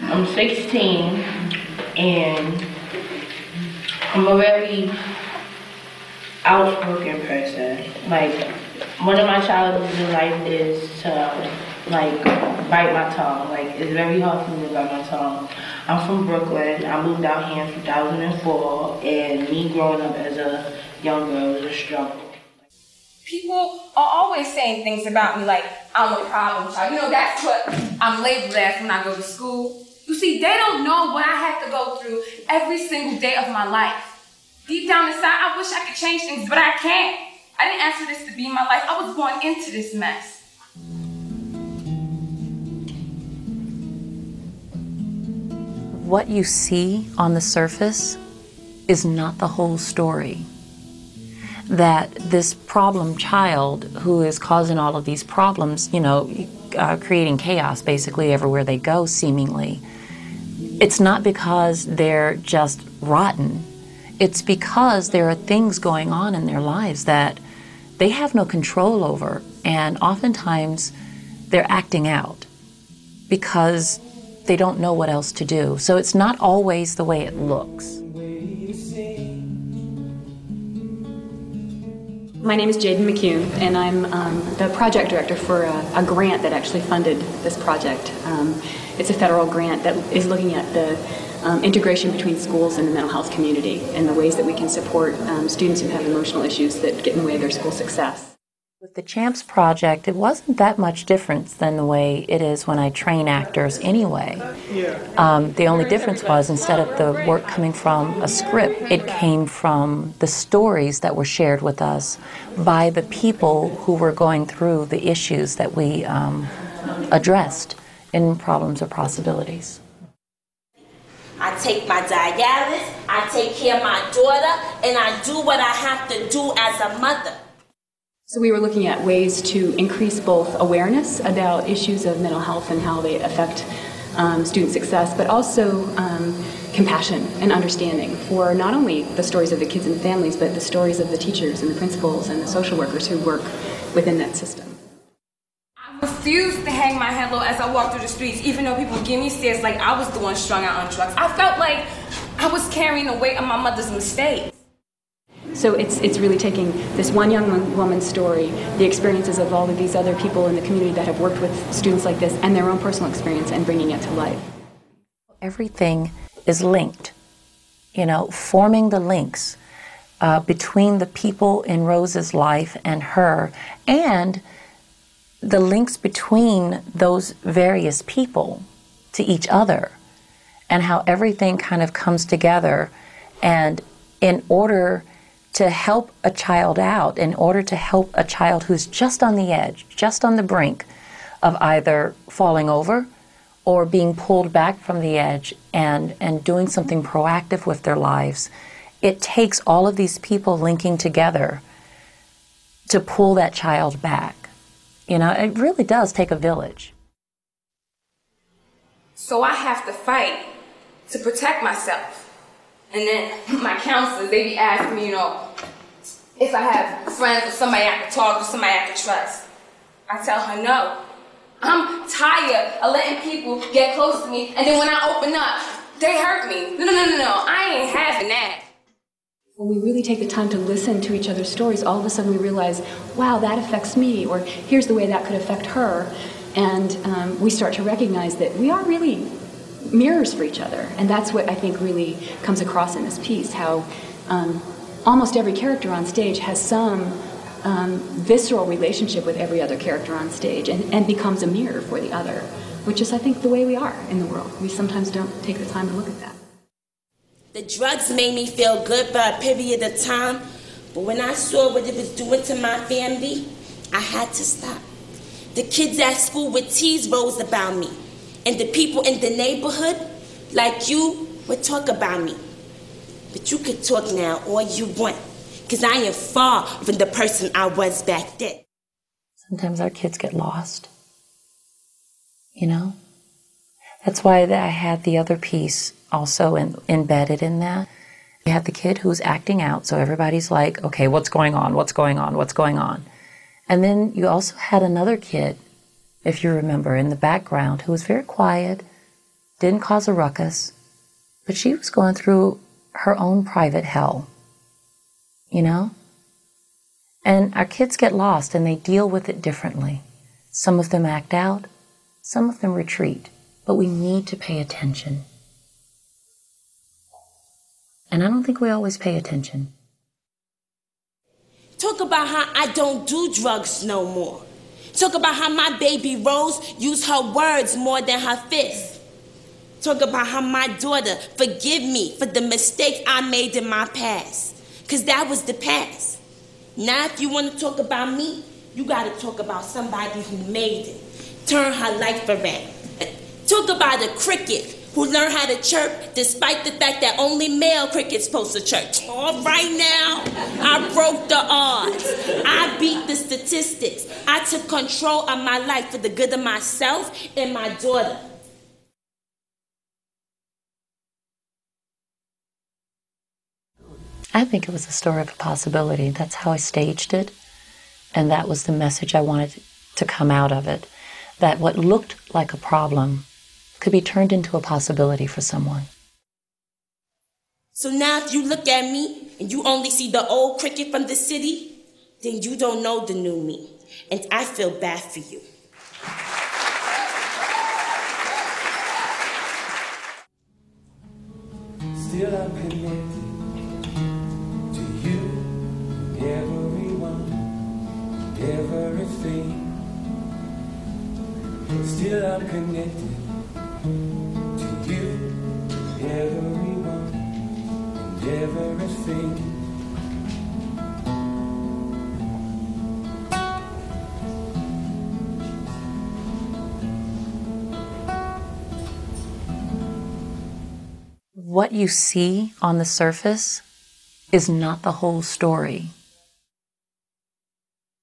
I'm 16 and I'm a very outspoken person. Like, one of my challenges in life is to, like, bite my tongue. Like, it's very hard for me to bite my tongue. I'm from Brooklyn. I moved out here in 2004, and me growing up as a young girl was a struggle. People are always saying things about me like I'm a problem child. You know, that's what I'm labeled as when I go to school. You see, they don't know what I had to go through every single day of my life. Deep down inside, I wish I could change things, but I can't. I didn't ask for this to be my life. I was born into this mess. What you see on the surface is not the whole story. That this problem child who is causing all of these problems, you know, creating chaos basically everywhere they go seemingly, it's not because they're just rotten. It's because there are things going on in their lives that they have no control over, and oftentimes they're acting out because they don't know what else to do. So it's not always the way it looks. My name is Jaden McCune, and I'm the project director for a grant that actually funded this project. It's a federal grant that is looking at the integration between schools and the mental health community and the ways that we can support students who have emotional issues that get in the way of their school success. With the CHAMPS project, it wasn't that much different than the way it is when I train actors anyway. The only difference was, instead of the work coming from a script, it came from the stories that were shared with us by the people who were going through the issues that we addressed in Problems or Possibilities. I take my dialysis, I take care of my daughter, and I do what I have to do as a mother. So we were looking at ways to increase both awareness about issues of mental health and how they affect student success, but also compassion and understanding for not only the stories of the kids and families, but the stories of the teachers and the principals and the social workers who work within that system. I refused to hang my head low as I walked through the streets, even though people would give me stares like I was the one strung out on drugs. I felt like I was carrying the weight of my mother's mistakes. So it's really taking this one young woman's story, the experiences of all of these other people in the community that have worked with students like this, and their own personal experience, and bringing it to life. Everything is linked, you know, forming the links between the people in Rose's life and her, and the links between those various people to each other, and how everything kind of comes together. And in order to help a child out, in order to help a child who's just on the edge, just on the brink of either falling over or being pulled back from the edge and doing something proactive with their lives, it takes all of these people linking together to pull that child back. You know, it really does take a village. So I have to fight to protect myself. And then my counselors, they be asking me, you know, if I have friends or somebody I can talk to, somebody I can trust. I tell her no. I'm tired of letting people get close to me, and then when I open up, they hurt me. No, I ain't having that. When we really take the time to listen to each other's stories, all of a sudden we realize, wow, that affects me, or here's the way that could affect her. And we start to recognize that we are really mirrors for each other. And that's what I think really comes across in this piece, how almost every character on stage has some visceral relationship with every other character on stage, and becomes a mirror for the other, which is, I think, the way we are in the world. We sometimes don't take the time to look at that. The drugs made me feel good for a period of time, but when I saw what it was doing to my family, I had to stop. The kids at school would tease Rose about me, and the people in the neighborhood, like you, would talk about me. But you could talk now all you want, because I am far from the person I was back then. Sometimes our kids get lost, you know? That's why I had the other piece also embedded in that. You had the kid who's acting out, so everybody's like, okay, what's going on, what's going on, what's going on? And then you also had another kid, if you remember, in the background who was very quiet, didn't cause a ruckus, but she was going through her own private hell, you know? And our kids get lost and they deal with it differently. Some of them act out, some of them retreat, but we need to pay attention. And I don't think we always pay attention. Talk about how I don't do drugs no more. Talk about how my baby Rose used her words more than her fists. Talk about how my daughter forgive me for the mistakes I made in my past. Because that was the past. Now if you want to talk about me, you got to talk about somebody who made it. Turn her life around. Talk about a cricket who learned how to chirp despite the fact that only male crickets supposed to chirp. All right now, I broke the odds. I beat the statistics. I took control of my life for the good of myself and my daughter. I think it was a story of a possibility. That's how I staged it. And that was the message I wanted to come out of it. That what looked like a problem could be turned into a possibility for someone. So now if you look at me and you only see the old cricket from the city, then you don't know the new me. And I feel bad for you. Still I'm connected to you, everyone, everything. Still I'm connected to you, everyone, and everything. What you see on the surface is not the whole story.